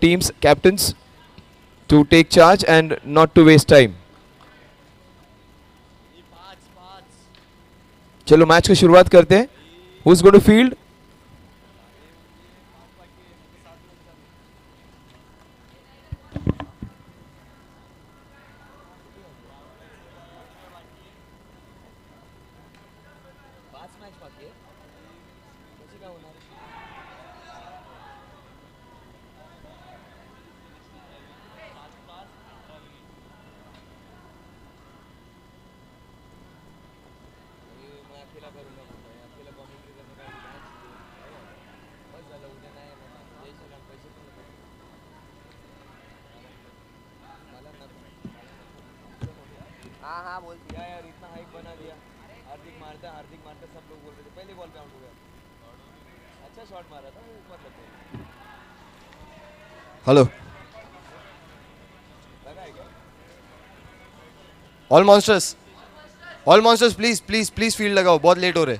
teams captains to take charge and not to waste time. चलो match की शुरुआत करते हैं. Who's going to field? हाँ हाँ बोल दिया यार, इतना हाइप बना दिया. हार्दिक मारता सब लोग बोल रहे थे. पहले बॉल पे आउट हो गया. अच्छा शॉट मारा था वो ऊपर लगे. Hello. लगा है क्या? All monsters please please please field लगाओ, बहुत लेट हो रहे.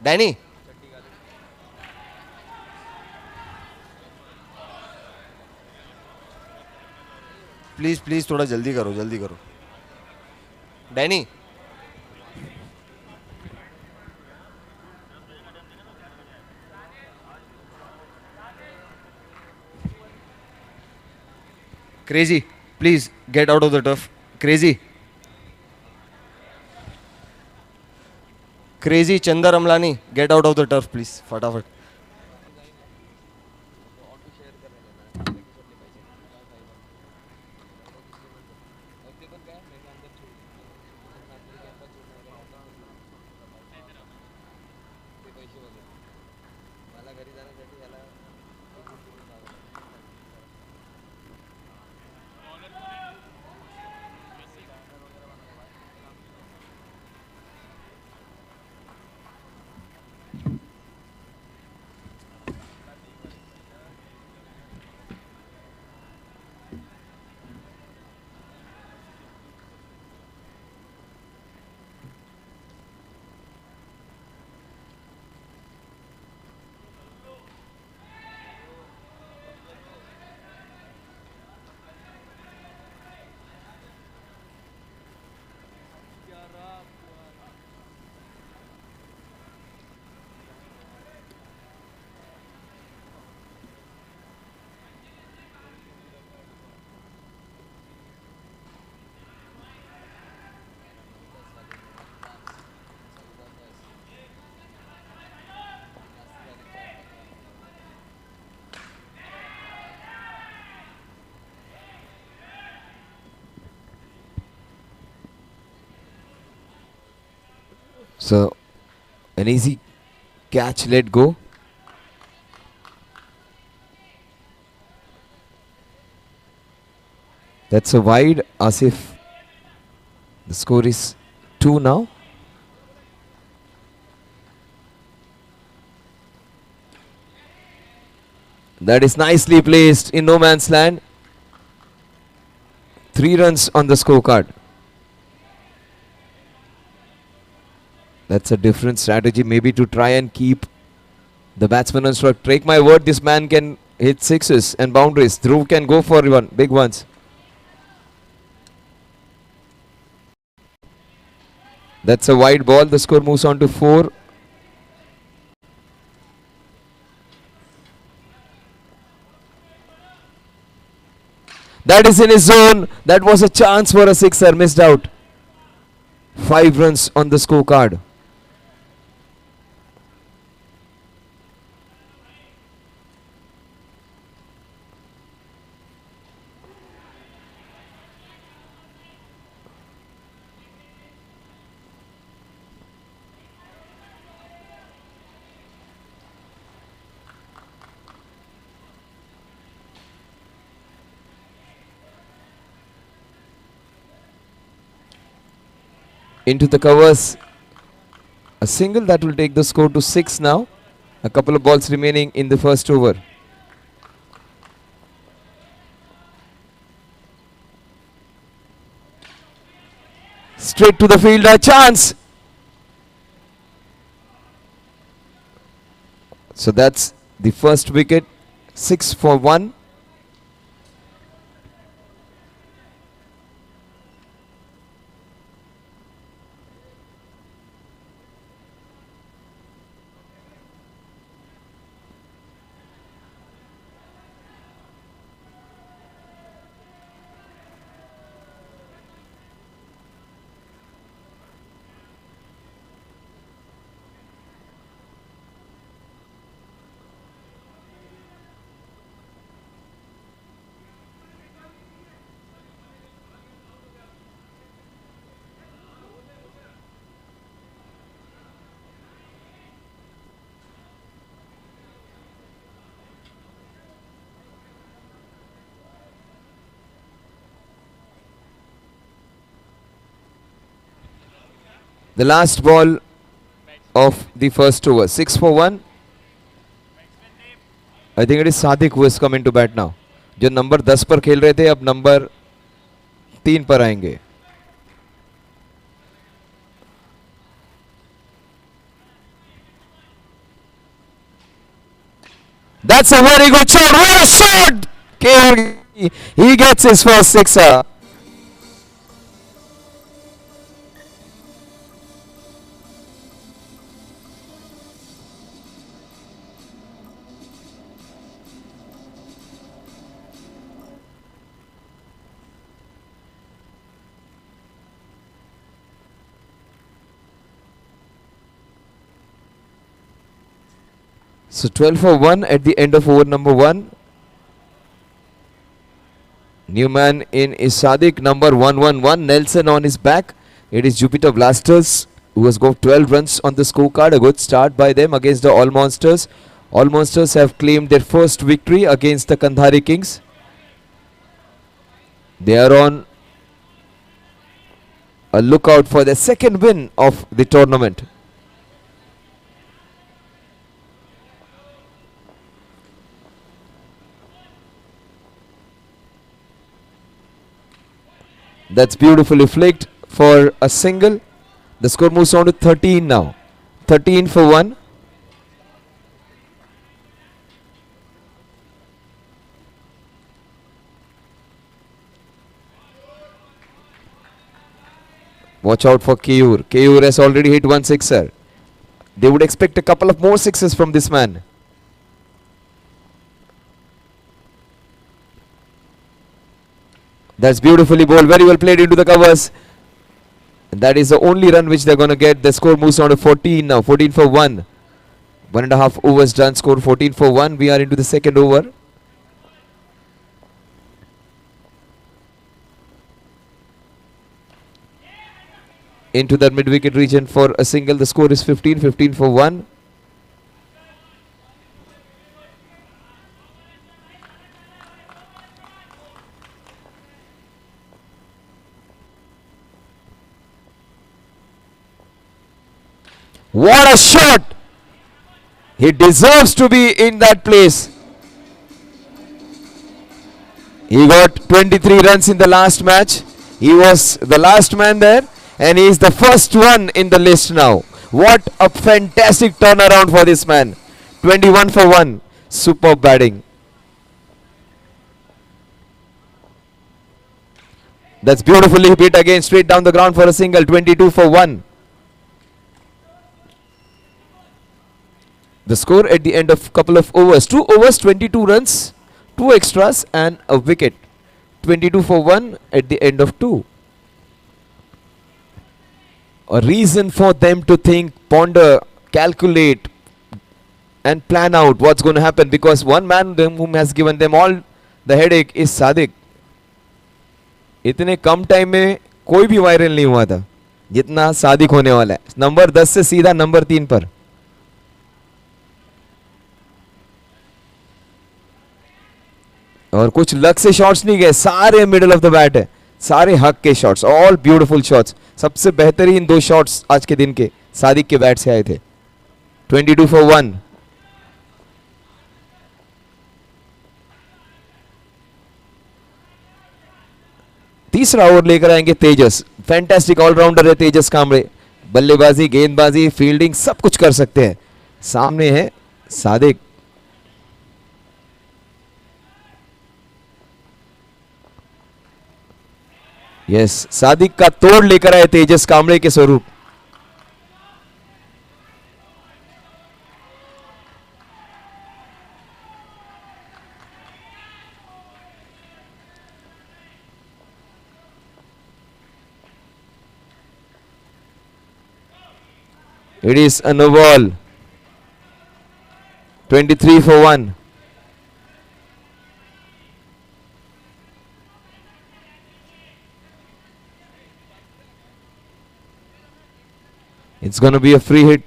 डैनी प्लीज प्लीज थोड़ा जल्दी करो, जल्दी करो. Danny crazy please get out of the turf. Crazy Chander Amlani get out of the turf please फटाफट. मला घरी जाण्यासाठी याला So an easy catch, let go. That's a wide, Asif. The score is 2 now. That is nicely placed in no man's land. 3 runs on the scorecard. That's a different strategy, maybe to try and keep the batsman on strike. Take my word, this man can hit sixes and boundaries. Dhruv can go for one, big ones. That's a wide ball. The score moves on to 4. That is in his zone. That was a chance for a sixer, missed out. 5 runs on the scorecard. Into the covers. A single that will take the score to 6 now. A couple of balls remaining in the first over. Straight to the fielder, chance. So that's the first wicket, 6 for 1. The last ball of the first over. 6 for 1. I think it is Sadiq who has come into bat now. जो number 10 पर खेल रहे थे अब number 3 पर आएंगे. That's a very good shot. What a shot! He gets his first sixer. So 12 for 1 at the end of over number 1. New man in is Sadiq, number 111. Nelson on his back. It is Jupiter Blasters who has got 12 runs on the scorecard. A good start by them against the All Monsters. All Monsters have claimed their first victory against the Kandhari Kings. They are on a lookout for the second win of the tournament. That's beautifully flicked for a single. The score moves on to 13 now. 13 for 1. Watch out for Keyur. Keyur has already hit one sixer. They would expect a couple of more sixes from this man. That's beautifully bowled, very well played into the covers. And that is the only run which they're going to get. The score moves on to 14 now, 14 for 1. 1.5 overs done, score 14 for 1. We are into the second over. Into the mid-wicket region for a single. The score is 15, 15 for 1. What a shot! He deserves to be in that place. He got 23 runs in the last match. He was the last man there and he is the first one in the list now. What a fantastic turnaround for this man. 21 for 1. Superb batting. That's beautifully hit again, straight down the ground for a single. 22 for 1. The score at the end of couple of overs. 2 overs, 22 runs, 2 extras and a wicket. 22 for 1 at the end of 2. A reason for them to think, ponder, calculate and plan out what's going to happen, because one man whom has given them all the headache is Sadiq. इतने कम time में कोई भी viral नहीं हुआ था जितना सादिक होने वाला है. नंबर 10 से सीधा नंबर 3 पर. और कुछ लक से शॉट्स नहीं गए, सारे मिडल ऑफ द बैट है, सारे हक के शॉट्स, ऑल ब्यूटीफुल शॉट्स. सबसे बेहतरीन 2 शॉट्स आज के दिन के सादिक के बैट से आए थे. 22 for 1. तीसरा ओवर लेकर आएंगे तेजस. फैंटास्टिक ऑलराउंडर है तेजस कामड़े. बल्लेबाजी, गेंदबाजी, फील्डिंग सब कुछ कर सकते हैं. सामने है सादिक. यस, सादिक का तोड़ लेकर आए तेजस कामड़े के स्वरूप. It is a no ball. 23 for 1. It's going to be a free hit.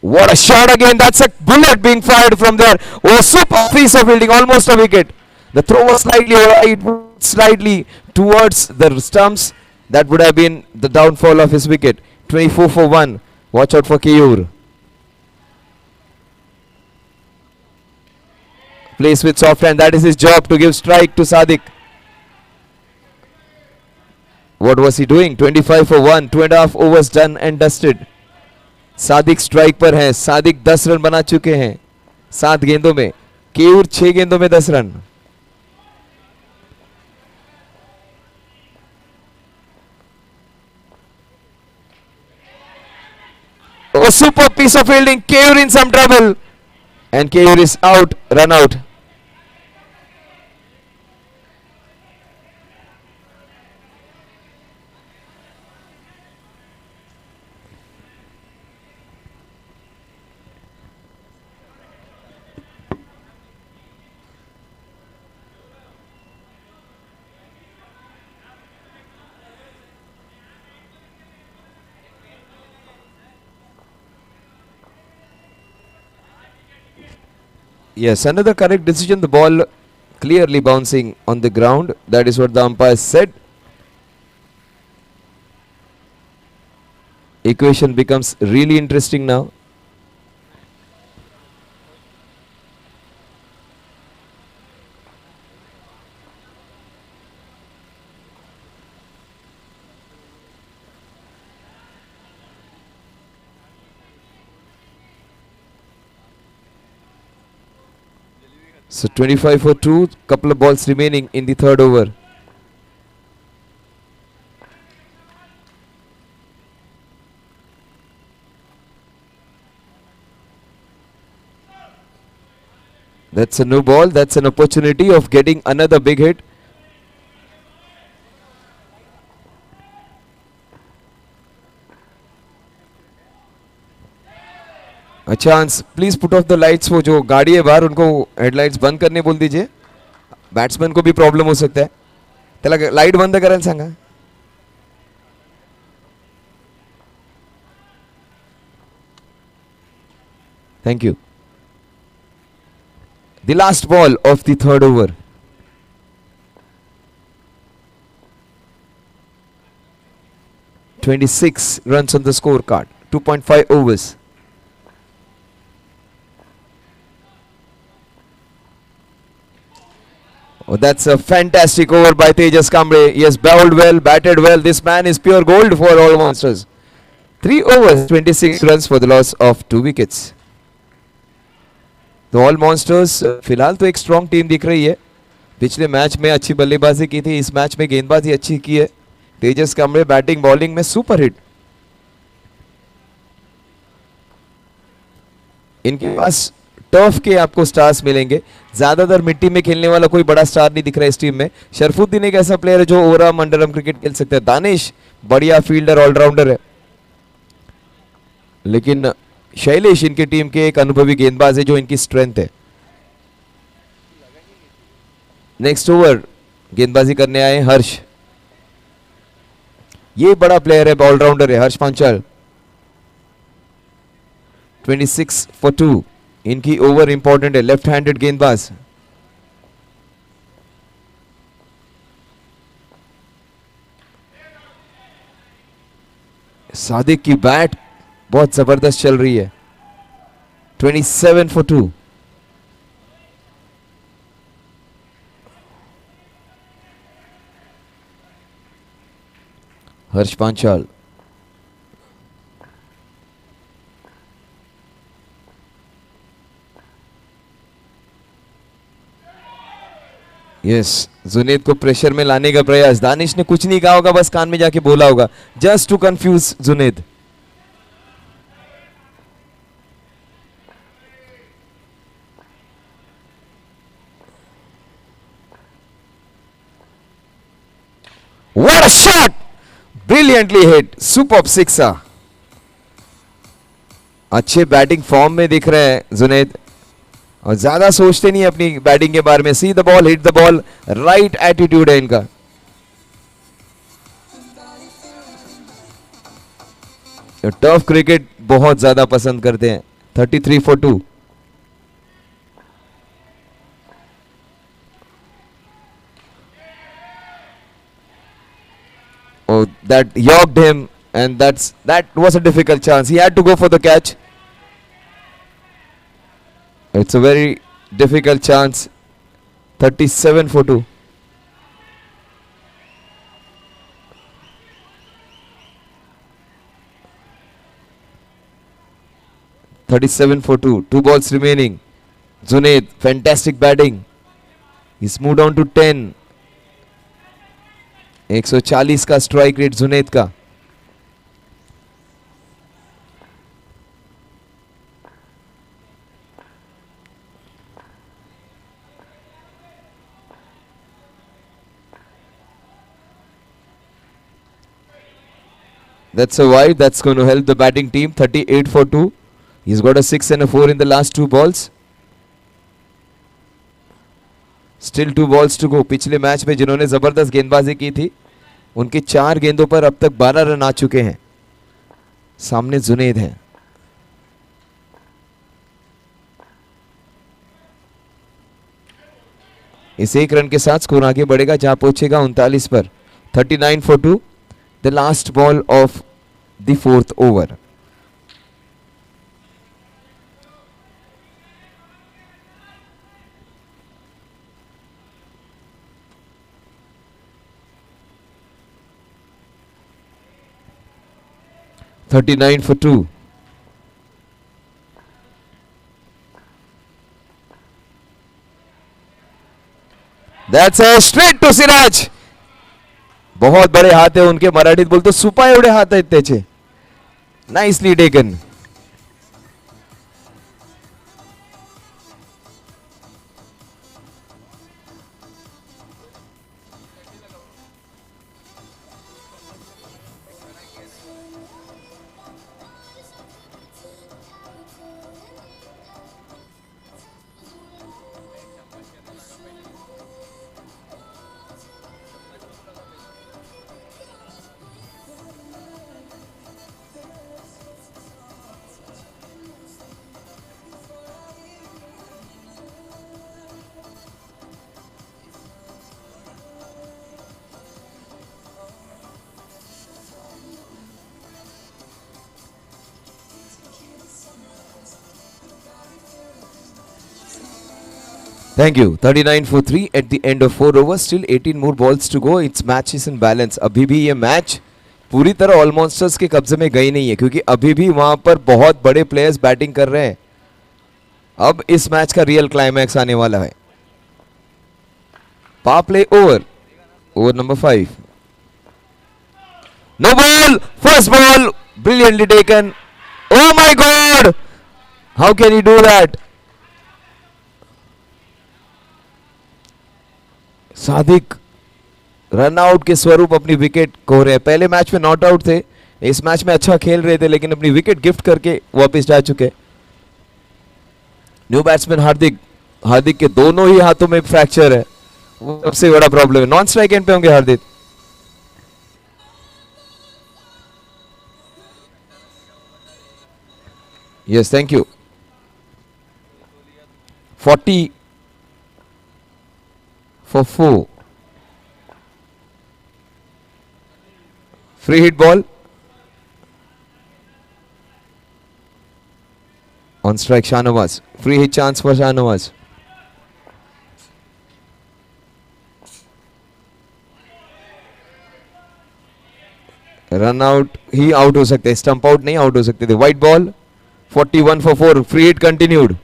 What a shot again. That's a bullet being fired from there. Oh, super piece of fielding. Almost a wicket. The throw was slightly right, slightly towards the stumps. That would have been the downfall of his wicket. 24 for 1. Watch out for Keyur. Plays with soft hand. That is his job, to give strike to Sadiq. What was he doing? 25 for 1. 2.5 overs done and dusted. Sadiq strike पर है. Sadiq 10 run बना चुके हैं 7 गेंदों में. केयूर 6 गेंदों में 10 run. Oh, super piece of fielding. Keur in some trouble. And Keur is out, run out. Yes, another correct decision. The ball clearly bouncing on the ground. That is what the umpire said. Equation becomes really interesting now. So 25 for 2, couple of balls remaining in the third over. That's a no ball. That's an opportunity of getting another big hit. A chance. Please put off the lights. वो जो गाड़ी है बाहर उनको headlights बंद करने बोल दीजिए. बैट्समैन को भी प्रॉब्लम हो सकता है. त्याला लाईट बंद करायला सांगा. Thank you. The last ball of the third over. (26 runs on the scorecard. 2.5 overs. Oh, that's a fantastic over by Tejas Kamble. He has bowled well, batted well. This man is pure gold for all monsters. 3 overs, 26 runs for the loss of 2 wickets. तो all monsters फिलहाल तो एक strong team दिख रही है. पिछले match में अच्छी बल्लेबाजी की थी, इस मैच में गेंदबाजी अच्छी की है. तेजस कांबळे बैटिंग बॉलिंग में सुपर हिट. इनके पास टर्फ के आपको स्टार्स मिलेंगे. ज्यादातर मिट्टी में खेलने वाला कोई बड़ा स्टार नहीं दिख रहा है इस टीम में. शरफुद्दीन एक ऐसा प्लेयर है जो ओवरआर्म अंडरआर्म क्रिकेट खेल सकता है. दानिश बढ़िया फील्डर ऑलराउंडर है. लेकिन शैलेश इनकी टीम के एक अनुभवी गेंदबाज है जो इनकी स्ट्रेंथ है. नेक्स्ट ओवर गेंदबाजी करने आए हर्ष. ये बड़ा प्लेयर है, ऑलराउंडर है हर्ष पांचाल. 26 for 2. इनकी ओवर इंपॉर्टेंट है. लेफ्ट हैंडेड गेंदबाज. सादिक की बैट बहुत जबरदस्त चल रही है. 27 for 2. Harsh Panchal. Yes, Junaid को प्रेशर में लाने का प्रयास. दानिश ने कुछ नहीं कहा होगा, बस कान में जाके बोला होगा, just to confuse Junaid. What a shot! Brilliantly hit. Superb sixer. अच्छे बैटिंग फॉर्म में दिख रहे हैं जुनेद और ज्यादा सोचते नहीं अपनी बैटिंग के बारे में. See the ball, hit the ball, right attitude है इनका. टफ क्रिकेट बहुत ज्यादा पसंद करते हैं. 33 for 2. that yorked him, and that was a difficult chance. He had to go for the catch. It's a very difficult chance. 37 for 2. Two balls remaining. Junaid, fantastic batting. He's moved on to 10. 140 का strike rate Junaid का. That's a wide. That's going to help the batting team. 38 for 2. He's got a 6 and a 4 in the last 2 balls. Still 2 balls to go. पिछले match में जिन्होंने जबरदस्त गेंदबाजी की थी उनकी 4 गेंदों पर अब तक 12 रन आ चुके हैं. सामने जुनैद हैं. इस 1 रन के साथ स्कोर आगे बढ़ेगा जहां पहुंचेगा 39 पर. 39 for 2. The last ball of the 4th over. $39 for 2. That's a straight to Siraj. बहुत बड़े हाथ है उनके. मराठीत बोलतो सुपा एवढे हात आहेत त्याचे. Nicely taken. Thank you. 39 for 3 at the end of 4 overs. Still 18 more balls to go. Its match is in balance. अभी भी ये मैच पूरी तरह ऑल मॉन्स्टर्स के कब्जे में गई नहीं है क्योंकि अभी भी वहां पर बहुत बड़े प्लेयर्स बैटिंग कर रहे हैं. अब इस मैच का रियल क्लाइमैक्स आने वाला है. Power play over number 5. No ball. First ball brilliantly taken. Oh my God! How can he do that? Sadiq run out के स्वरूप अपनी विकेट खो रहे हैं. पहले मैच में नॉट आउट थे. इस मैच में अच्छा खेल रहे थे लेकिन अपनी विकेट गिफ्ट करके वापस जा चुके. न्यू बैट्समैन हार्दिक के दोनों ही हाथों में फ्रैक्चर है. वो सबसे बड़ा प्रॉब्लम है. नॉन स्ट्राइक एंड पे होंगे Hardik. Yes thank you. 40 for 4. Free hit ball. On strike Shahnawaz. Free hit chance for Shahnawaz. Run out he out हो सकते, स्टंप आउट नहीं आउट हो सकते थे. White ball. 41 for 4. Free hit continued.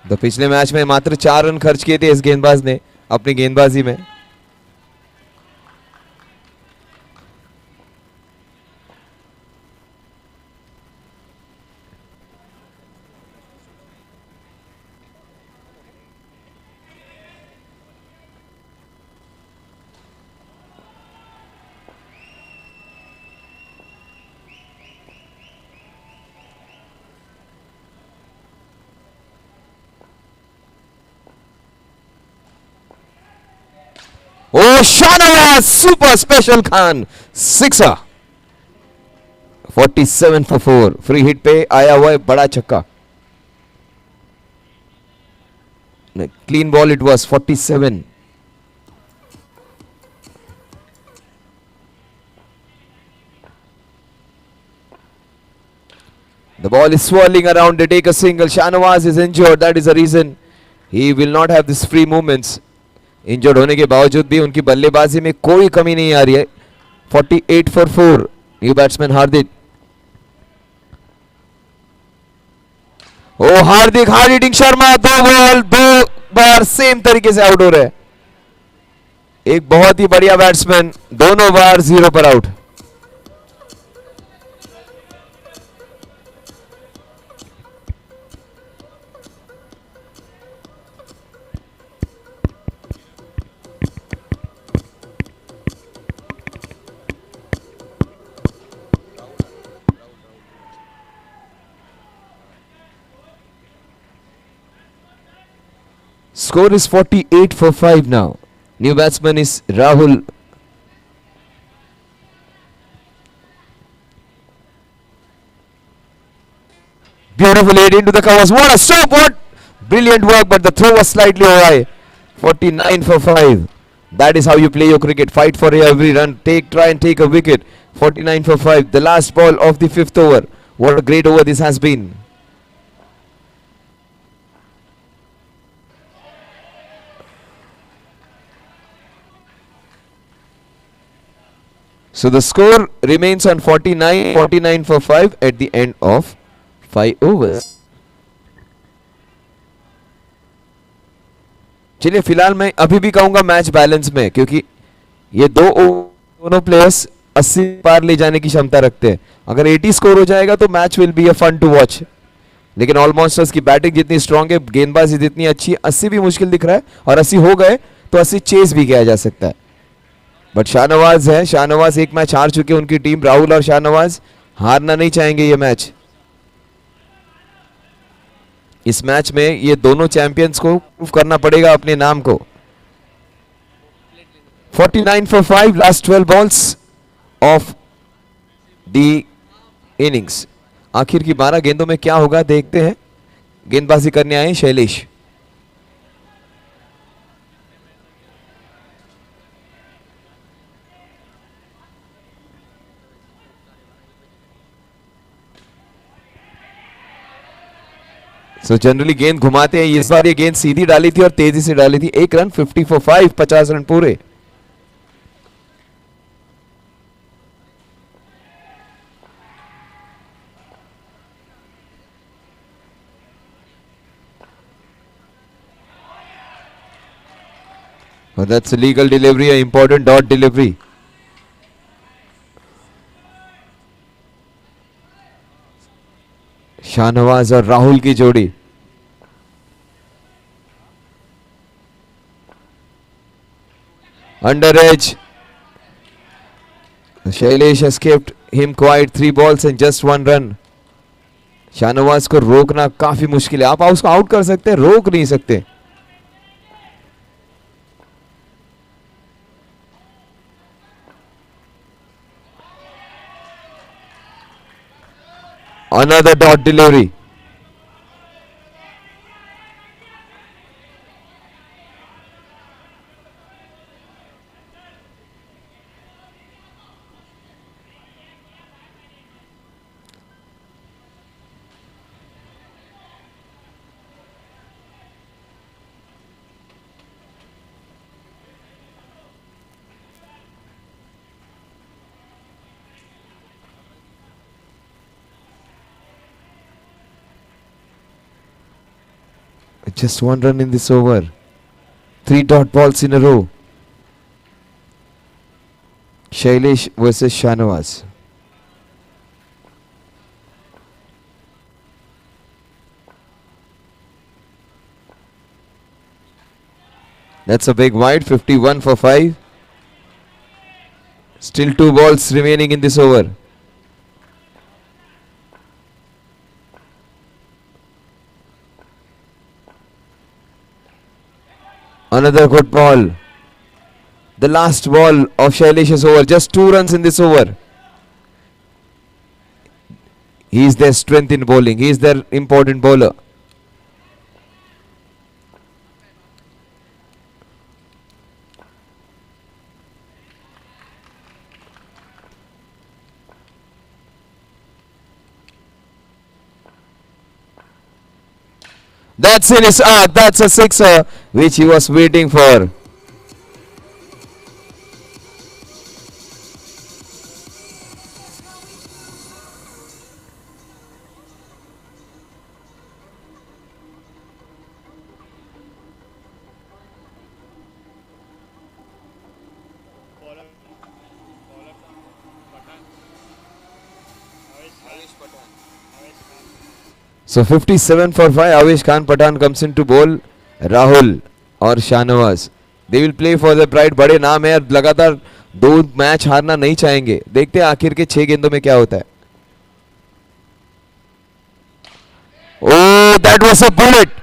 तो पिछले मैच में मात्र 4 रन खर्च किए थे इस गेंदबाज ने अपनी गेंदबाजी में. Oh, Shahnawaz, super special Khan, sixer. 47 for 4. Free hit पे आया हुआ है बड़ा छक्का. Clean ball it was, 47. The ball is swirling around. They take a single. Shahnawaz is injured. That is the reason he will not have this free movements. Injured होने के बावजूद भी उनकी बल्लेबाजी में कोई कमी नहीं आ रही है. 48 for 4. New batsman Hardik. Oh Hardik hard hitting Sharma, दो बार सेम तरीके से आउट हो रहे हैं. एक बहुत ही बढ़िया बैट्समैन, दोनों बार 0 पर out. Score is 48 for 5 now. New batsman is Rahul. Beautiful hit into the covers. What a stop! What brilliant work, but the throw was slightly high. 49 for 5. That is how you play your cricket. Fight for every run. Try and take a wicket. 49 for 5. The last ball of the 5th over. What a great over this has been. So the score remains on 49 for 5 at the end of 5 overs. चलिए फिलहाल मैं अभी भी कहूंगा match balance में, क्योंकि ये दोनों प्लेयर्स 80 पार ले जाने की क्षमता रखते हैं. अगर 80 स्कोर हो जाएगा तो match will be a fun to watch. लेकिन ऑल मॉन्स्टर्स की बैटिंग जितनी स्ट्रांग है, गेंदबाजी जितनी अच्छी है, 80 भी मुश्किल दिख रहा है. और 80 हो गए तो 80 चेस भी किया जा सकता है. बट शाहनवाज है, शाहनवाज एक मैच हार चुके उनकी टीम. राहुल और शाहनवाज हारना नहीं चाहेंगे ये मैच. इस मैच में ये दोनों चैंपियंस को प्रूव करना पड़ेगा अपने नाम को. 49 for 5, last 12 balls of the innings. आखिर की 12 गेंदों में क्या होगा देखते हैं. गेंदबाजी करने आए शैलेश. सो जनरली गेंद घुमाते हैं. इस बार ये गेंद सीधी डाली थी और तेजी से डाली थी. 1 रन, 50 for 5, 50 रन पूरे. That's a legal delivery, an important dot delivery. Shahnawaz और राहुल की जोड़ी. Under edge. Shailesh escaped him quite. 3 balls and just 1 run. Shahnawaz को रोकना काफी मुश्किल है. आप उसको आउट कर सकते हैं, रोक नहीं सकते. Another dot delivery. Just 1 run in this over. 3 dot balls in a row. Shailesh versus Shahnawaz. That's a big wide. 51 for 5. Still 2 balls remaining in this over. Another good ball. The last ball of Shailesh's over. Just 2 runs in this over. He is their strength in bowling. He is their important bowler. That's in his arc. That's a sixer which he was waiting for. So 57 for 5. Avesh Khan Pathan comes in to bowl Rahul और Shahnawaz. They will play for their pride. बड़े नाम है, लगातार 2 match हारना नहीं चाहेंगे. देखते हैं आखिर के 6 गेंदों में क्या होता है. Oh, that was a bullet.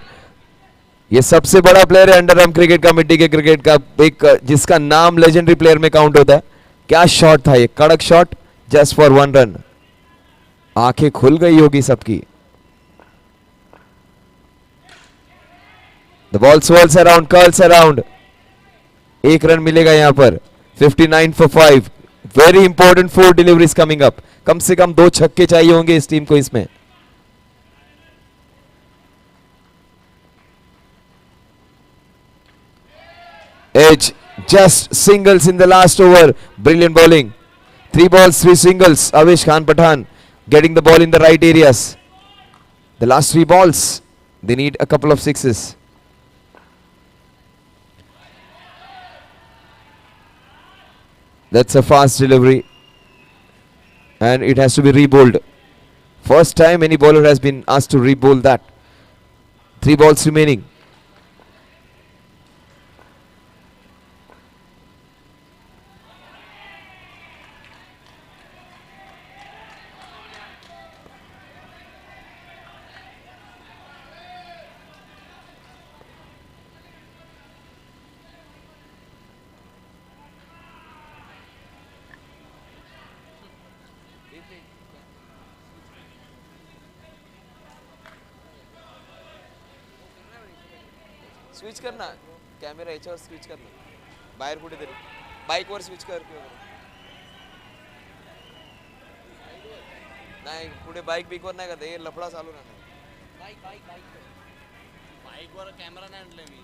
ये सबसे बड़ा प्लेयर है अंडर आर्म क्रिकेट कमेटी के क्रिकेट का, एक जिसका नाम लेजेंडरी प्लेयर में काउंट होता है. क्या शॉट था ये, कड़क शॉट, जस्ट फॉर 1 रन. आंखें खुल गई होगी सबकी. The ball swirls around, curls around. 1 run मिलेगा यहां पर. 59 for 5. Very important 4 deliveries coming up. कम से कम 2 छक्के चाहिए होंगे इस टीम को इसमें. Edge just singles in the last over. Brilliant bowling. 3 balls, 3 singles. Avesh Khan Pathan getting the ball in the right areas. The last 3 balls, they need a couple of sixes. That's a fast delivery and it has to be re-bowled. First time any bowler has been asked to re-bowl that. 3 balls remaining. Switch करना camera याच्यावर switch करना बाहेर कुठेतरी बाईकवर switch कर किंवा नाही पुढे बाईक बिकवर नाही करता हे लफडा चालू नाही बाईकवर कॅमेरा नाही आणलाय मी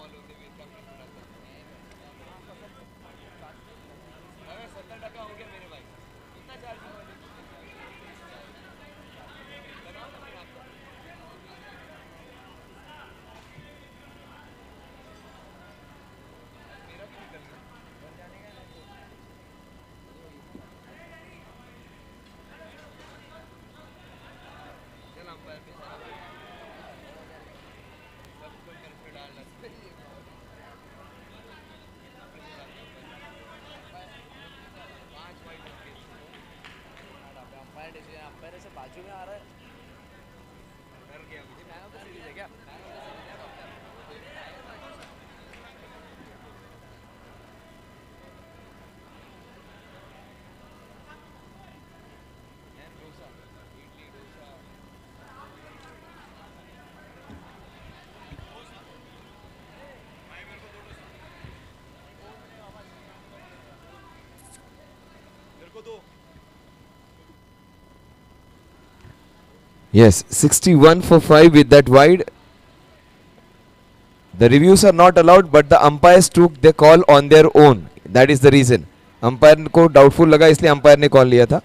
बॉल होते हुए इतना प्रेशर आता है। अगर 70% हो गया मेरे भाई, कितना चार्जिंग वाले लगाओ ना फिर आपका। मेरा भी निकल गया घर जाने का ना तो। चल अंपायर पे सारा सबको मेरे पे डालना चाहिए। पांच वाइड अंपायर डिसीजन, अंपायर से बाजू में आ रहा है, डर गया मुझे। मैन ऑफ द सीरीज है क्या? मैन ऑफ द सीरीज है डॉक्टर। मैन डोसा, इडली डोसा। मेरे को दो। Yes, 61 for 5 with that wide. The reviews are not allowed, but the umpires took the call on their own. That is the reason. Umpire को doubtful लगा इसलिए umpire ने call लिया था.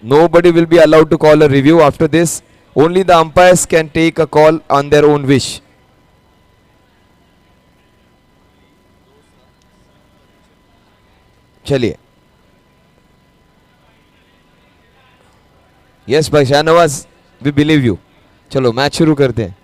Nobody will be allowed to call a review after this. Only the umpires can take a call on their own wish. चलिए. Yes भाई Shahnawaz, we believe you. चलो match शुरू करते हैं.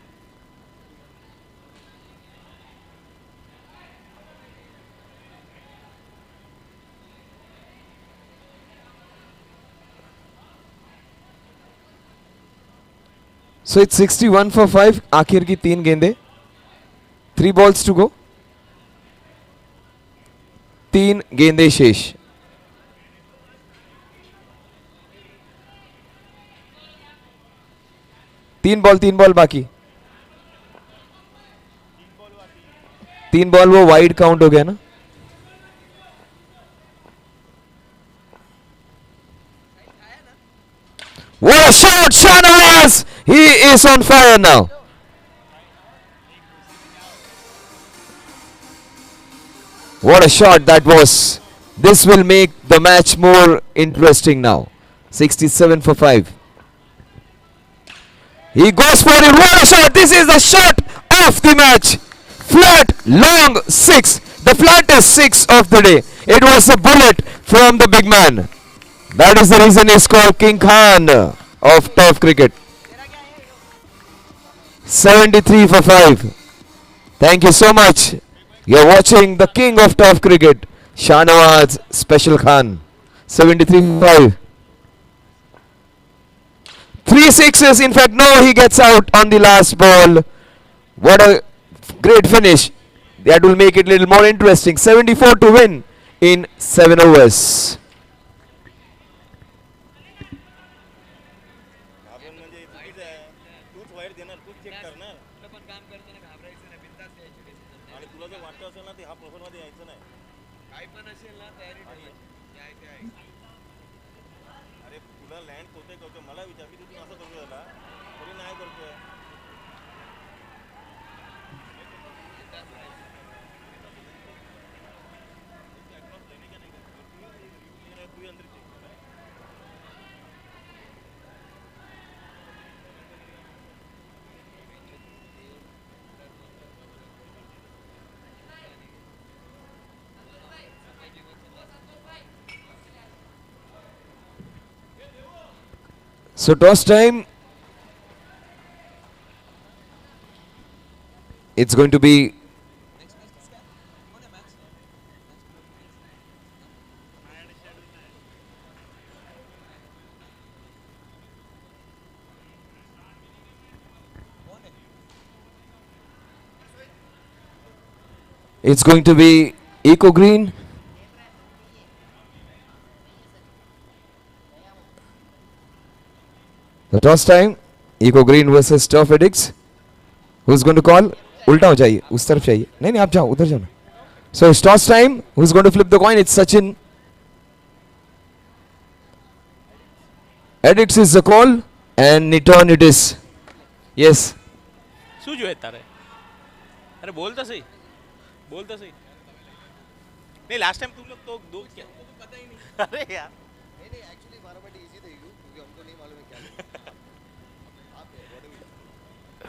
So it's 61 for 5. आखिर की 3 गेंदे. 3 balls to go. 3 गेंदे शेष. तीन बॉल बाकी. 3 बॉल वो वाइड काउंट हो गया ना. What a shot, Shahnawaz! He is on fire now. What a shot that was. This will make the match more interesting now. 67 for 5. He goes for it. What a shot! This is the shot of the match. Flat, long 6. The flattest 6 of the day. It was a bullet from the big man. That is the reason he's called King Khan of turf cricket. 73 for 5. Thank you so much. You're watching the king of turf cricket, Shahnawaz Special Khan. 73 for 5. 3 sixes. In fact, no, he gets out on the last ball. What a great finish. That will make it a little more interesting. 74 to win in 7 overs. पण काम करताना घाबरायचं नाही, बिनधास्त यायची decision. आणि तुला जर वाटतं असेल ना ते हा प्रोफेल मध्ये यायचं नाही, काय पण असेल ना तयारी ठेवायची. काय ते आहे. अरे तुला लँड होते करतो, मला विचार की तू असं करतो त्याला, तरी नाही करतोय. So toss time. It's going to be Eco Green. The toss time, Eco Green versus Turf Addicts. Who's going to call? उल्टा हो जाइए, उस तरफ जाइए. नहीं नहीं आप जाओ, उधर जाओ ना. So it's toss time. Who's going to flip the coin? It's Sachin. Addicts is the call and Niton it is. Yes. શું જોઈએ તારે? અરે બોલ તો સહી. बोल तो सही। नहीं लास्ट टाइम तुम लोग तो दो क्या पता ही नहीं। अरे यार नहीं एक्चुअली हमारा बट इजी थे यू क्योंकि हमको नहीं मालूम है क्या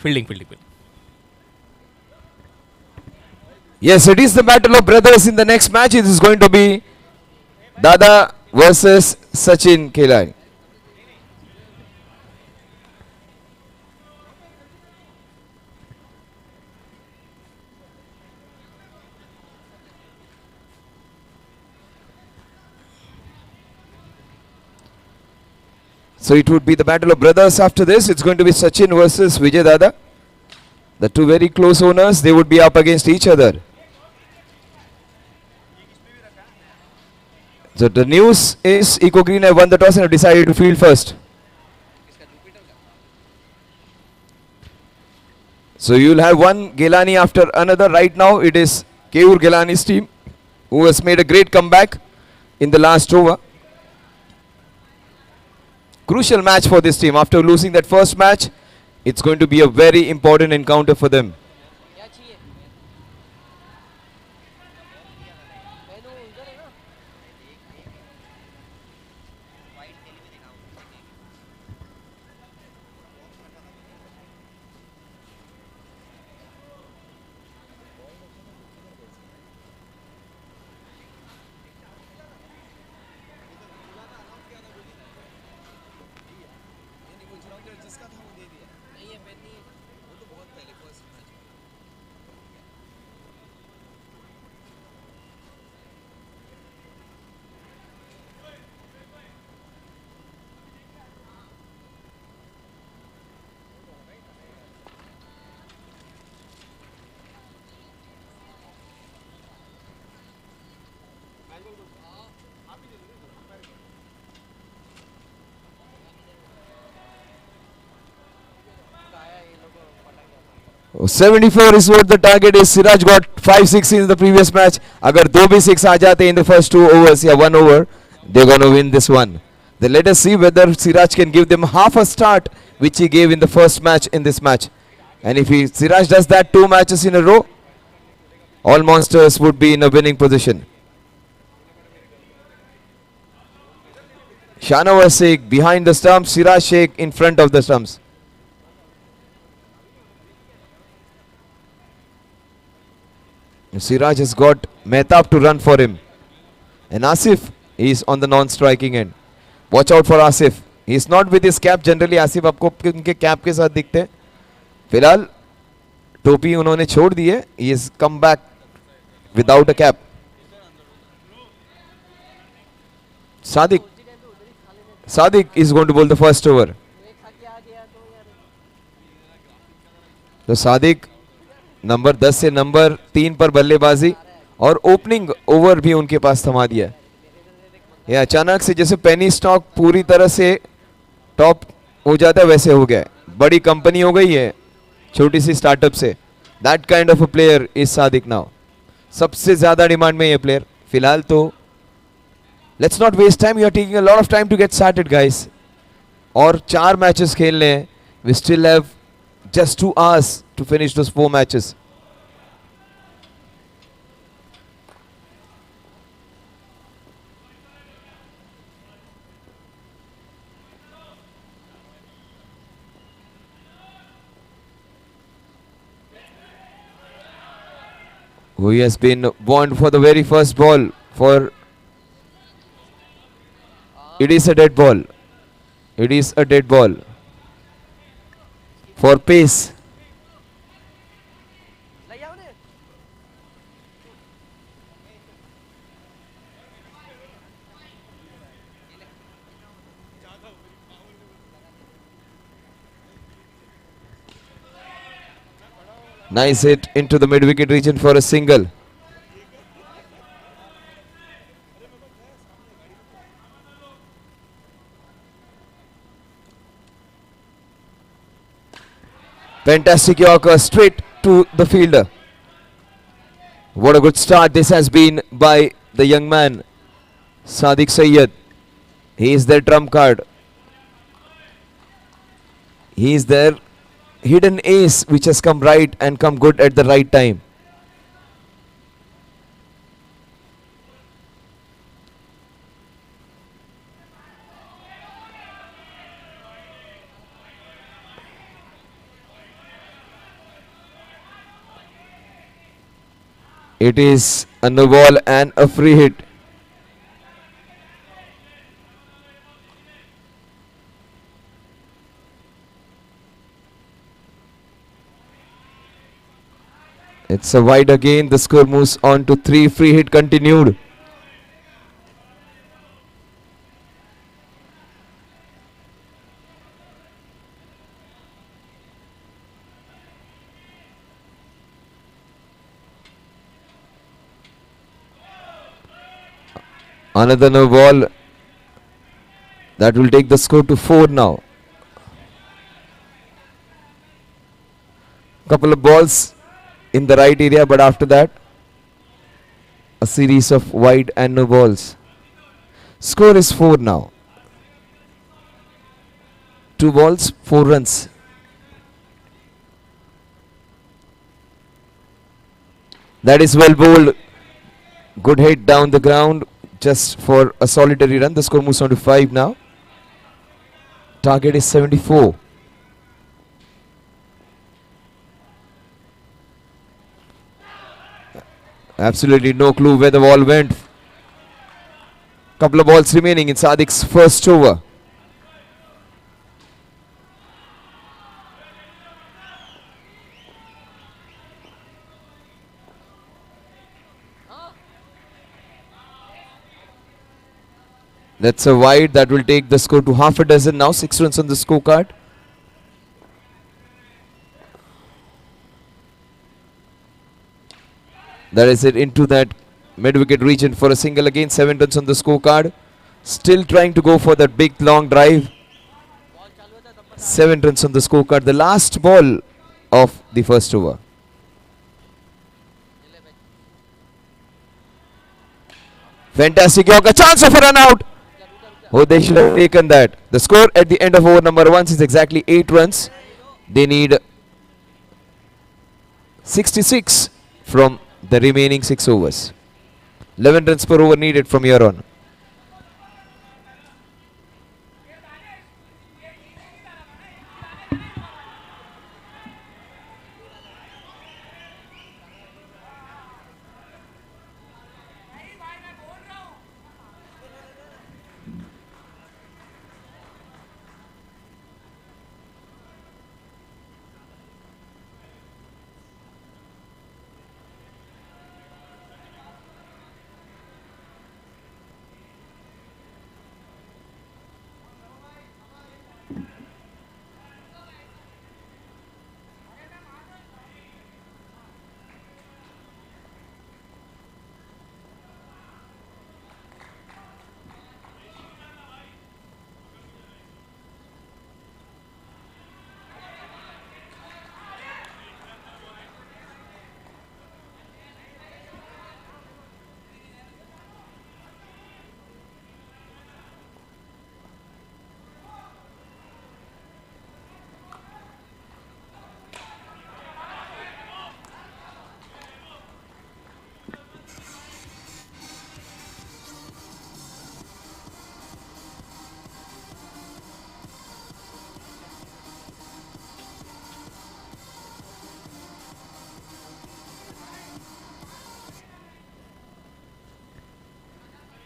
fielding fielding Yes, it is the battle of brothers in the next match. It is going to be Dada versus Sachin Kelai. So it would be the battle of brothers after this. It's going to be Sachin versus Vijay Dada. The two very close owners, they would be up against each other. So the news is Eco Green have won the toss and have decided to field first. So you'll have one Gelani after another. Right now it is Keur Gelani's team who has made a great comeback in the last over. Crucial match for this team. After losing that first match, it's going to be a very important encounter for them. Oh, 74 is what the target is. Siraj got 5 6 in the previous match. अगर दो भी 6 आ जाते in the first 2 overs या 1 over, they're going to win this one. Then let us see whether Siraj can give them half a start which he gave in the first match in this match. And if Siraj does that 2 matches in a row, all monsters would be in a winning position. Shanawaz Sheikh behind the stumps, Siraj Sheikh in front of the stumps. Siraj has got Mehtab to run for him. And Asif is on the non-striking end. Watch out for Asif. He is not with his cap. Generally Asif आपको उनके cap के साथ दिखते हैं. फिलहाल टोपी उन्होंने छोड़ दी है. He has come back without a cap. Sadiq is going to bowl the first over. So Sadiq number 10 से नंबर 3 पर बल्लेबाजी और ओपनिंग ओवर भी उनके पास थमा दिया है. ये अचानक से जैसे पेनी स्टॉक पूरी तरह से टॉप हो जाता है वैसे हो गया है. बड़ी कंपनी हो गई है छोटी सी स्टार्टअप से. That kind of a player is Sadiq now. सबसे ज्यादा डिमांड में ये प्लेयर फिलहाल. तो let's not waste time. You are taking a lot of time to get started guys. और 4 मैचेस खेलने हैं. We still have just 2 hours to finish those 4 matches. Who has been warned for the very first ball for it is a dead ball. It is a dead ball. For pace. Nice hit into the mid-wicket region for a single. Fantastic Yorker straight to the fielder. What a good start this has been by the young man Sadiq Sayyed. He is their trump card. He is their hidden ace which has come right and come good at the right time. It is a no ball and a free hit. It's a wide again. The score moves on to 3. Free hit continued. Another no ball. That will take the score to 4 now. Couple of balls in the right area, but after that, a series of wide and no balls. Score is 4 now. 2 balls, 4 runs. That is well bowled. Good hit down the ground just for a solitary run. The score moves on to 5 now. Target is 74. Absolutely no clue where the ball went. Couple of balls remaining in Sadiq's first over. That's a wide. That will take the score to half a dozen now. 6 runs on the scorecard. That is it into that mid-wicket region for a single again. 7 runs on the scorecard. Still trying to go for that big long drive. 7 runs on the scorecard. The last ball of the first over. Fantastic Yorker. Chance of a run out. Oh, they should have taken that. The score at the end of over number 1 is exactly 8 runs. They need 66 from the remaining 6 overs. 11 runs per over needed from here on.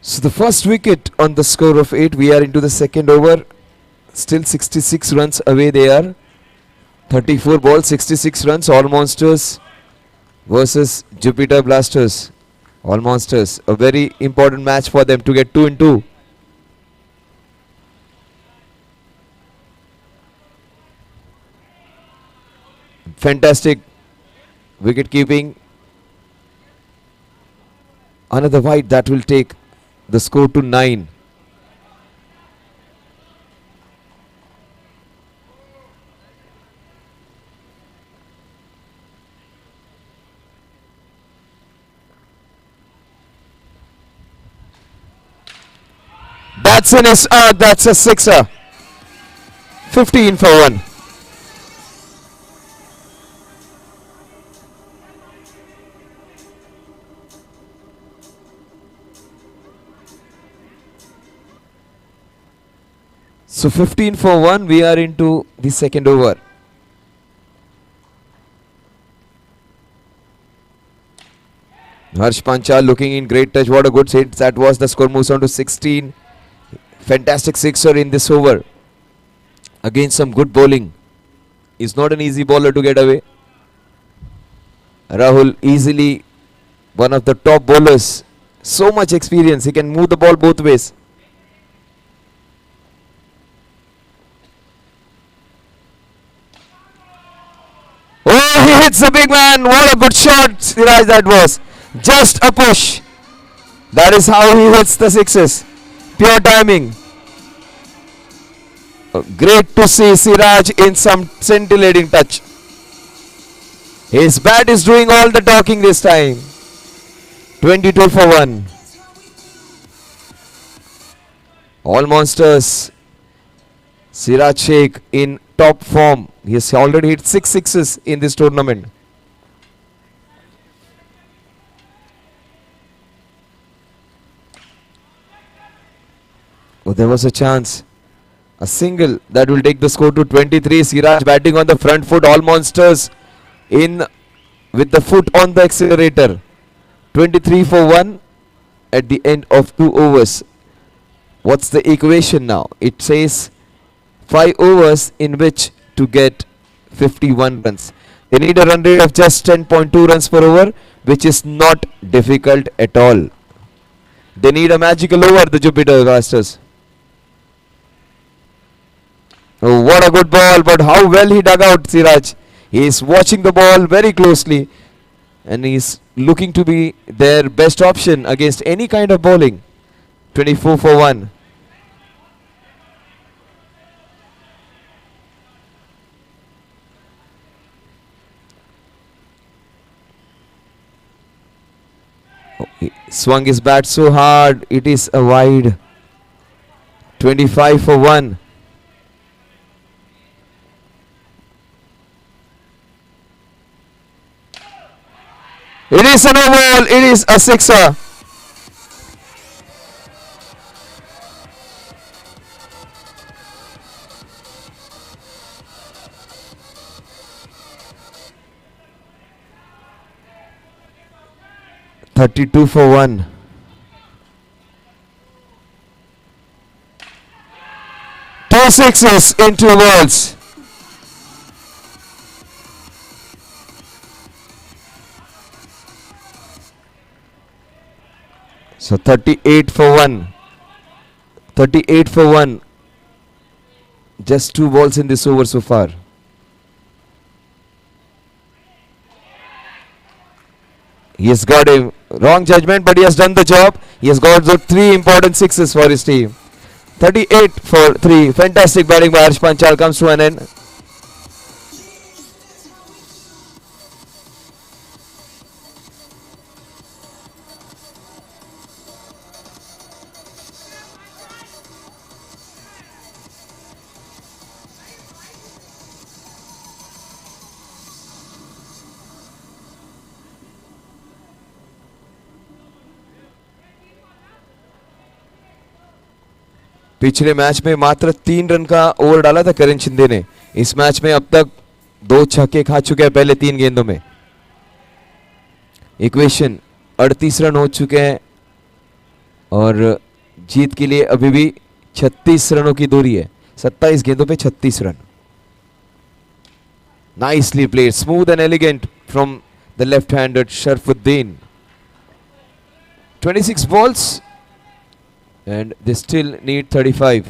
So the first wicket on the score of 8. We are into the second over. Still 66 runs away they are. 34 balls, 66 runs. All Monsters versus Jupiter Blasters. All Monsters. A very important match for them to get 2 in 2. Fantastic wicket keeping. Another wide that will take the score to 9. That's in his that's a sixer. 15 for 1. So 15 for 1, we are into the second over. Harsh Panchal looking in great touch. What a good hit that was. The score moves on to 16. Fantastic sixer in this over. Again, some good bowling. He's not an easy bowler to get away. Rahul easily one of the top bowlers. So much experience. He can move the ball both ways. Oh, he hits the big man. What a good shot, Siraj, that was. Just a push. That is how he hits the sixes. Pure timing. Great to see Siraj in some scintillating touch. His bat is doing all the talking this time. 22 for 1. All monsters. Siraj Sheikh in top form. He has already hit 6 sixes in this tournament. Oh, there was a chance. A single that will take the score to 23. Siraj batting on the front foot. All monsters in with the foot on the accelerator. 23 for 1 at the end of 2 overs. What's the equation now? It says 5 overs in which to get 51 runs. They need a run rate of just 10.2 runs per over, which is not difficult at all. They need a magical over, the Jupiter Blasters. Oh, what a good ball, but how well he dug out Siraj. He is watching the ball very closely and he is looking to be their best option against any kind of bowling. 24 for 1. Oh, he swung his bat so hard, it is a wide. 25 for 1. It is an overall, it is a sixer. (32 for 1). Two sixes in 2 balls. So 38 for 1. 38 for 1. Just 2 balls in this over so far. He has got a wrong judgment, but he has done the job. He has got the 3 important sixes for his team. 38 for 3. Fantastic batting by Harsh Panchal comes to an end. पिछले match में मात्र 3 run का over डाला था करण शिंदे ने. इस match में अब तक 2 छक्के खा चुके हैं पहले 3 गेंदों में. इक्वेशन 38 रन हो चुके हैं और जीत के लिए अभी भी 36 रनों की दूरी है. 27 गेंदों पे 36 run. Nicely played, smooth and elegant from the left handed Sharafuddin. 26 balls. And they still need 35.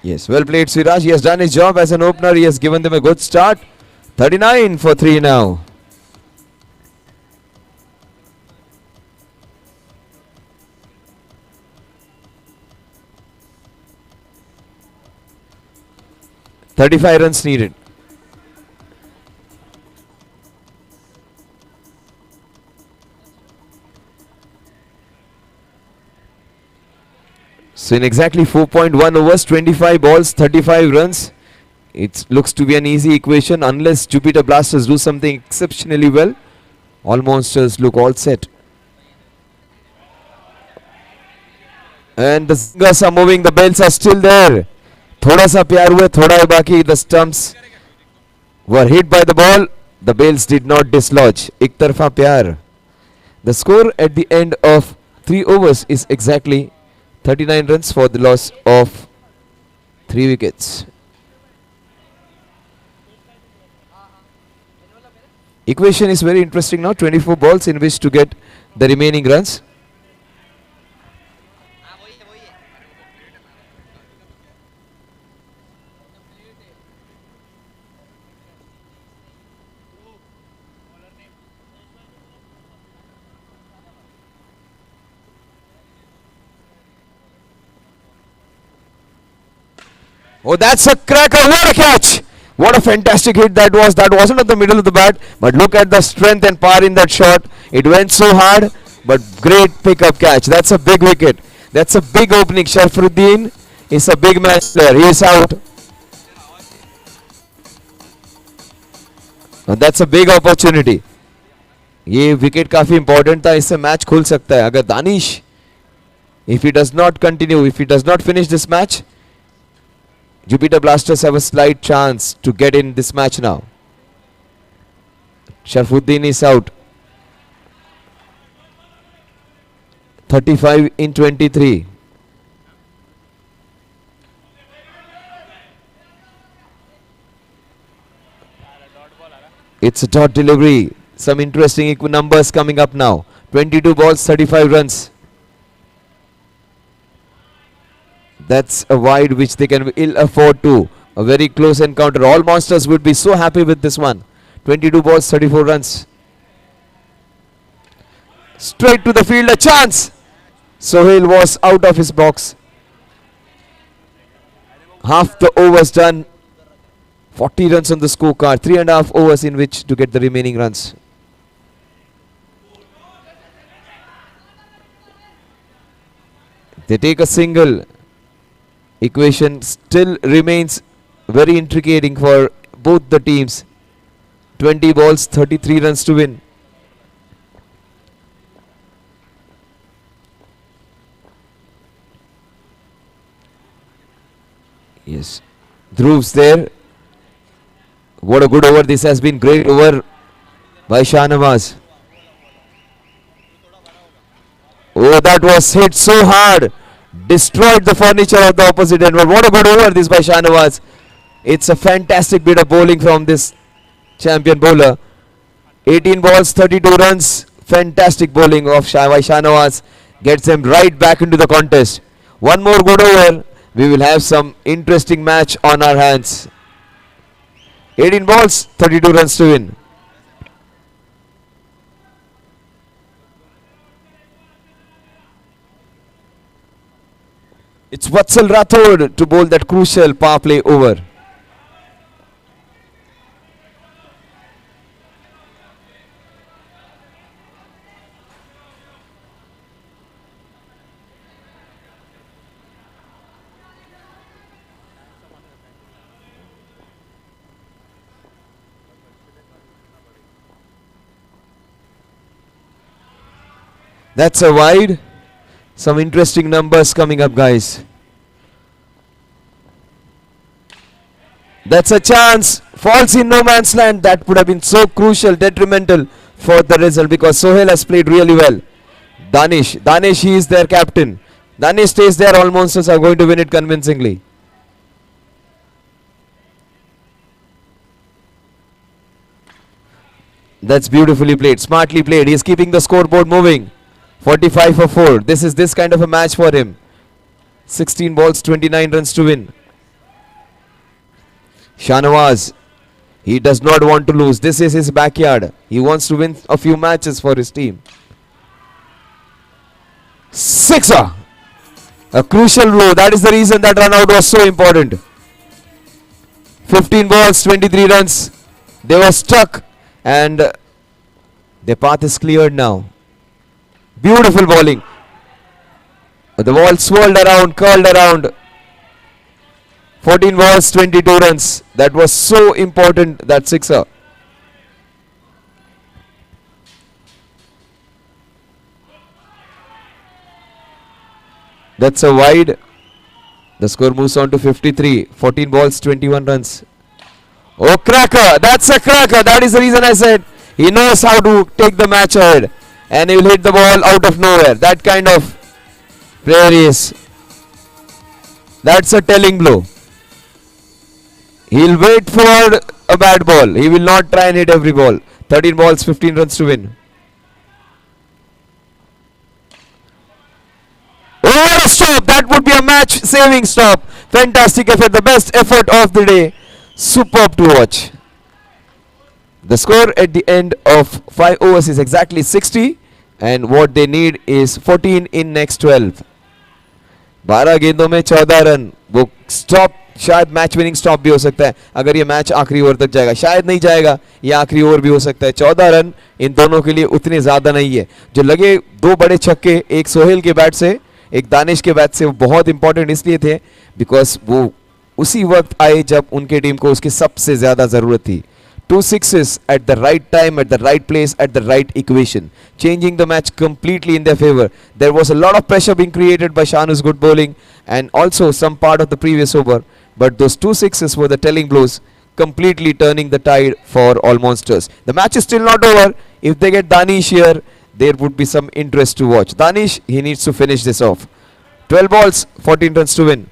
Yes, well played Siraj. He has done his job as an opener. He has given them a good start. 39 for 3 now. $35 runs needed. So in exactly 4.1 overs, 25 balls, 35 runs. It looks to be an easy equation unless Jupiter Blasters do something exceptionally well. All monsters look all set. And the singers are moving, the bells are still there. थोड़ा सा प्यार हुए, थोड़ा है बाकी. The stumps were hit by the ball. The bails did not dislodge. एक तरफा प्यार. The score at the end of 3 overs is exactly 39 runs for the loss of 3 wickets. Equation is very interesting now. 24 balls in which to get the remaining runs. Oh, that's a cracker. What a catch! What a fantastic hit that was. That wasn't at the middle of the bat, but look at the strength and power in that shot. It went so hard, but great pickup catch. That's a big wicket. That's a big opening. Sharfuddin is a big match player. He is out. And that's a big opportunity. ये wicket काफी important था. इससे match खुल सकता है अगर Danish, if he does not continue, if he does not finish this match, Jupiter Blasters have a slight chance to get in this match now. Sharfuddin is out. 35 in 23. It's a dot delivery. Some interesting numbers coming up now. 22 balls, 35 runs. That's a wide which they can ill afford to. A very close encounter. All monsters would be so happy with this one. 22 balls, 34 runs. Straight to the field, a chance. Sohail was out of his box. Half the overs done. 40 runs on the scorecard. 3.5 overs in which to get the remaining runs. They take a single. Equation still remains very intriguing for both the teams. 20 balls, 33 runs to win. Yes, Dhruv's there. What a good over this has been. Great over by Shahnawaz. Oh, that was hit so hard. Destroyed the furniture of the opposite end. But what a good over this by Shahnawaz. It's a fantastic bit of bowling from this champion bowler. 18 balls, 32 runs. Fantastic bowling of by Shahnawaz. Gets them right back into the contest. One more good over. We will have some interesting match on our hands. 18 balls, 32 runs to win. It's Vatsal Rathod to bowl that crucial power play over. That's a wide. Some interesting numbers coming up, guys. That's a chance. Falls in no man's land. That would have been so crucial, detrimental for the result because Sohail has played really well. Danish, he is their captain. Danish stays there. All monsters are going to win it convincingly. That's beautifully played. Smartly played. He is keeping the scoreboard moving. 45 for 4. This is this kind of a match for him. 16 balls, 29 runs to win. Shahnawaz, he does not want to lose. This is his backyard. He wants to win a few matches for his team. Sixer. A crucial blow. That is the reason that run out was so important. 15 balls, 23 runs. They were stuck and their path is cleared now. Beautiful bowling. The ball swirled around, curled around. 14 balls, 22 runs. That was so important, that sixer. That's a wide. The score moves on to 53. 14 balls, 21 runs. Oh, cracker! That's a cracker. That is the reason I said he knows how to take the match ahead, and he will hit the ball out of nowhere. That kind of player is. That's a telling blow. He'll wait for a bad ball. He will not try and hit every ball. 13 balls, 15 runs to win. Oh, what a stop! That would be a match-saving stop. Fantastic effort. The best effort of the day. Superb to watch. The score at the end of 5 overs is exactly 60, and what they need is 14 in next 12. 12 गेंदों में 14 run. वो stop शायद match winning stop भी हो सकता है अगर ये मैच आखिरी ओवर तक जाएगा. शायद नहीं जाएगा, ये आखिरी ओवर भी हो सकता है. 14 रन इन दोनों के लिए उतने ज्यादा नहीं है. जो लगे दो बड़े छक्के, एक सोहेल के बैट से, एक दानिश के बैट से, वो बहुत इंपॉर्टेंट इसलिए थे बिकॉज वो उसी वक्त आए जब उनके टीम को उसकी सबसे ज्यादा जरूरत थी. 2 sixes at the right time, at the right place, at the right equation, changing the match completely in their favor. There was a lot of pressure being created by Shanu's good bowling and also some part of the previous over, but those 2 sixes were the telling blows, completely turning the tide for all monsters. The match is still not over. If they get Danish here, there would be some interest to watch. Danish, he needs to finish this off. 12 balls, 14 runs to win.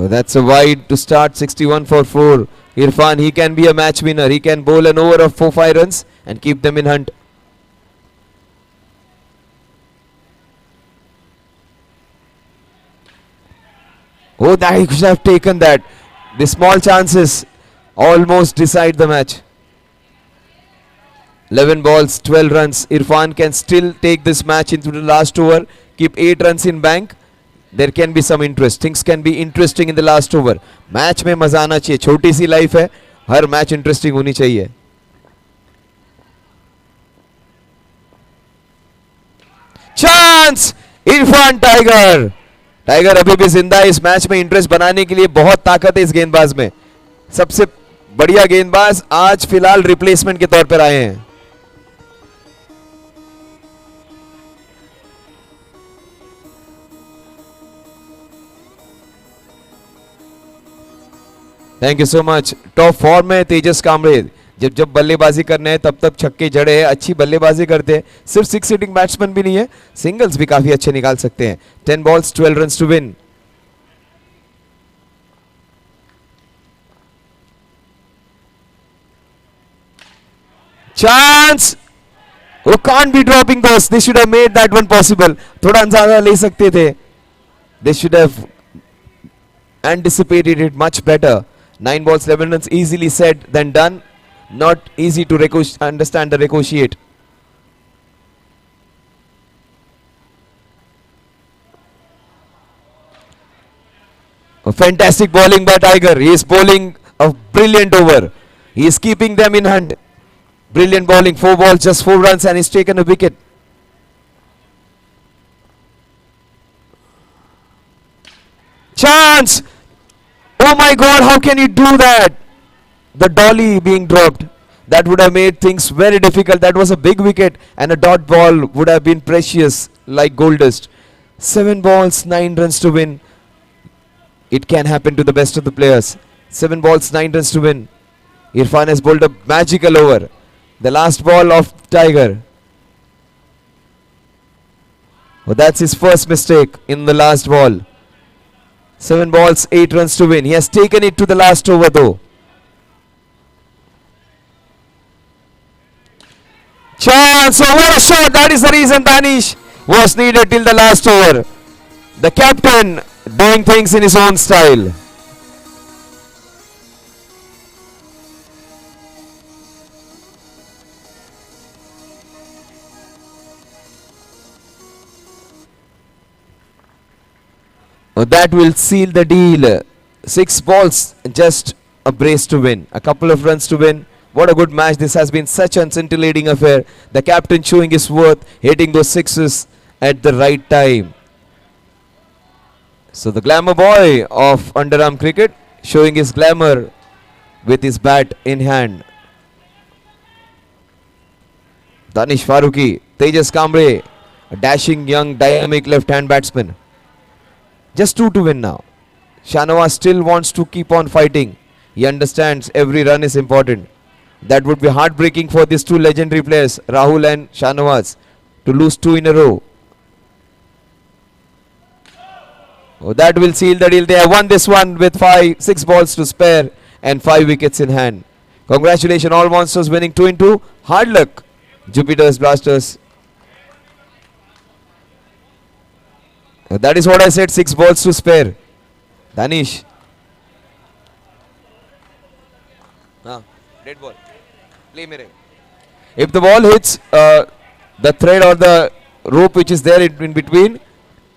Oh, that's a wide to start. 61 for 4. Irfan, he can be a match winner. He can bowl an over of 4-5 runs and keep them in hunt. Oh, that he should have taken that. The small chances almost decide the match. 11 balls, 12 runs. Irfan can still take this match into the last over. Keep 8 runs in bank. There can be some interest. Things can be interesting in the last over. Match में मजा आना चाहिए. छोटी सी life है, हर match interesting होनी चाहिए. Chance! Irfan tiger. Tiger अभी भी जिंदा है. इस मैच में इंटरेस्ट बनाने के लिए बहुत ताकत है इस गेंदबाज में. सबसे बढ़िया गेंदबाज आज फिलहाल रिप्लेसमेंट के तौर पर आए हैं. Thank you so much. Top form में तेजस कामरे. जब जब बल्लेबाजी करने हैं तब तब छक्के जड़े हैं. अच्छी बल्लेबाजी करते हैं. सिर्फ 6 हिटिंग बैट्समैन भी नहीं है, सिंगल्स भी काफी अच्छे निकाल सकते हैं. 10 balls, 12 runs to win. Chance! वो can't be dropping those. They should have made that one possible. थोड़ा अंदाजा ले सकते थे. They should have anticipated it much better. 9 balls, 11 runs, easily said than done. Not easy to understand the negotiate. A fantastic bowling by Tiger. He is bowling a brilliant over. He is keeping them in hand. Brilliant bowling. 4 balls, just 4 runs, and he's taken a wicket. Chance! Oh my God, how can you do that? The dolly being dropped. That would have made things very difficult. That was a big wicket, and a dot ball would have been precious like gold dust. 7 balls, 9 runs to win. It can happen to the best of the players. 7 balls, 9 runs to win. Irfan has bowled a magical over. The last ball of Tiger. Oh, that's his first mistake in the last ball. 7 balls, 8 runs to win. He has taken it to the last over though. Chance! Oh, what a shot! That is the reason Danish was needed till the last over. The captain doing things in his own style. Oh, that will seal the deal. 6 balls, just a brace to win. A couple of runs to win. What a good match. This has been such a scintillating affair. The captain showing his worth, hitting those sixes at the right time. So the glamour boy of underarm cricket showing his glamour with his bat in hand. Danish Farooqi, Tejas Kamble, a dashing young dynamic left-hand batsman. Just 2 to win now. Shanawaz still wants to keep on fighting. He understands every run is important. That would be heartbreaking for these two legendary players, Rahul and Shanawaz, to lose 2 in a row. Oh, that will seal the deal. They have won this one with 6 balls to spare and 5 wickets in hand. Congratulations, all monsters winning 2 in 2. Hard luck, Jupiter's Blasters. That is what I said, 6 balls to spare. Danish. Dead ball. Play mere. If the ball hits the thread or the rope which is there in between,